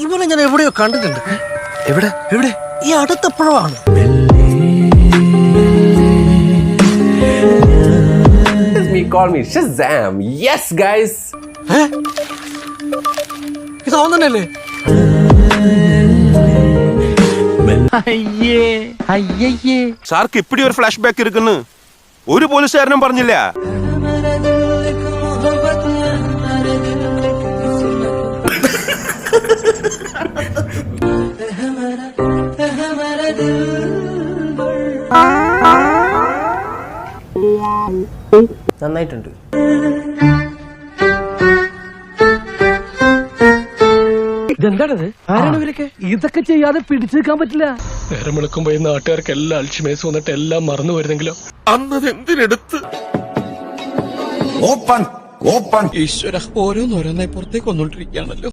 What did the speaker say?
ഇവനെ ഞാൻ എവിടെയോ കണ്ടിട്ടുണ്ട്. എവിടെ എവിടെ? ഈ അടുത്തപ്പോഴാണ്. Call me Shazam. Yes, guys. ഇത് അവൻ തന്നെയല്ലേ? സാർക്ക് ഇപ്പിടി ഒരു ഫ്ലാഷ് ബാക്ക് ഇരിക്കുന്നു. ഒരു പോലീസുകാരനും പറഞ്ഞില്ല. നന്നായിട്ടുണ്ട്. ഇതെന്താണത്? ആരാണ് ഇവരൊക്കെ? ഇതൊക്കെ ചെയ്യാതെ പിടിച്ചു നിൽക്കാൻ പറ്റില്ല. നേരം വിളിക്കുമ്പോ ഈ നാട്ടുകാർക്ക് എല്ലാം അൽഷിമേസ് വന്നിട്ട് എല്ലാം മറന്നു വരുന്നെങ്കിലോ അന്നത് എന്തിനെടുത്ത് ഈശ്വര ഓരോന്നോരോന്നായി പുറത്തേക്ക് വന്നോണ്ടിരിക്കുകയാണല്ലോ.